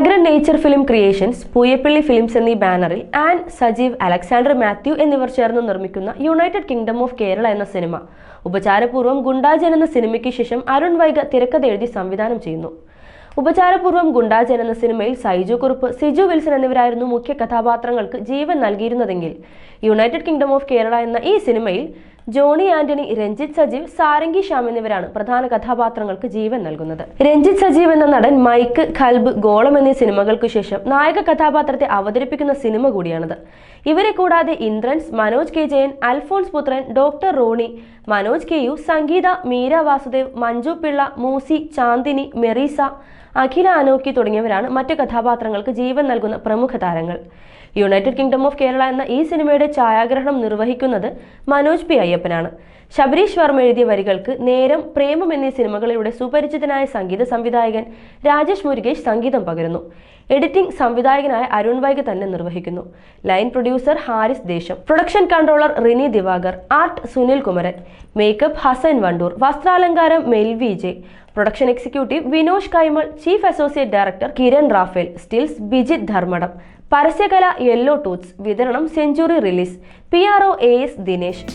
Fragrant nature film creations, Pooyappally films എന്നീ ബാനറിൽ an Sajeev, Alexander Mathew എന്നിവർ ചേർന്ന് നിർമ്മിക്കുന്ന യുണൈറ്റഡ് കിങ്ഡം ഓഫ് കേരള എന്ന സിനിമ ഉപചാരപൂർവ്വം ഗുണ്ടാജൻ എന്ന സിനിമയ്ക്ക് ശേഷം അരുൺ വൈഗ തിരക്കഥ എഴുതി സംവിധാനം ചെയ്യുന്നു. ഉപചാരപൂർവ്വം ഗുണ്ടാജൻ എന്ന സിനിമയിൽ സൈജു കുറുപ്പ്, സിജു വിൽസൺ എന്നിവരായിരുന്നു മുഖ്യ കഥാപാത്രങ്ങൾക്ക് ജീവൻ നൽകിയിരുന്നതെങ്കിൽ യുണൈറ്റഡ് കിങ്ഡം ഓഫ് കേരള എന്ന ഈ സിനിമയിൽ ജോണി ആന്റണി, രഞ്ജിത്ത് സജീവ്, സാരംഗി ശ്യാം എന്നിവരാണ് പ്രധാന കഥാപാത്രങ്ങൾക്ക് ജീവൻ നൽകുന്നത്. രഞ്ജിത്ത് സജീവ് എന്ന നടൻ മൈക്ക്, ഖൽബ്, ഗോളം എന്നീ സിനിമകൾക്ക് ശേഷം നായക കഥാപാത്രത്തെ അവതരിപ്പിക്കുന്ന സിനിമ കൂടിയാണിത്. ഇവരെ കൂടാതെ ഇന്ദ്രൻസ്, മനോജ് കെ ജയൻ, അൽഫോൺസ് പുത്രൻ, ഡോക്ടർ റോണി, മനോജ് കെ യു, സംഗീത, മീര വാസുദേവ്, മഞ്ജു പിള്ള, മൂസി, ചാന്ദിനി, മെറീസ, അഖില അനോക്കി തുടങ്ങിയവരാണ് മറ്റു കഥാപാത്രങ്ങൾക്ക് ജീവൻ നൽകുന്ന പ്രമുഖ താരങ്ങൾ. യുണൈറ്റഡ് കിങ്ഡം ഓഫ് കേരള എന്ന ഈ സിനിമയുടെ ഛായാഗ്രഹണം നിർവഹിക്കുന്നത് മനോജ് പി അയ്യപ്പനാണ്. ശബരീഷ് വർമ്മ എഴുതിയ വരികൾക്ക് നേരം, പ്രേമം എന്നീ സിനിമകളിലൂടെ സുപരിചിതനായ സംഗീത സംവിധായകൻ രാജേഷ് മുരുകേഷ് സംഗീതം പകരുന്നു. എഡിറ്റിംഗ് സംവിധായകനായ അരുൺ വൈഗ തന്നെ നിർവഹിക്കുന്നു. Line producer Haris Desam, production controller Rini Divakar, art Sunil Kumaran, makeup Hassan Wandoor, വസ്ത്രാലങ്കാരം Melvy J, production executive Vinosh Kaimal, chief associate director Kiran Raphael, stills Bijith Dharmadam, പരസ്യകല യെല്ലോ ടൂത്ത്സ്, വിതരണം century releases, PRO AS Dinesh.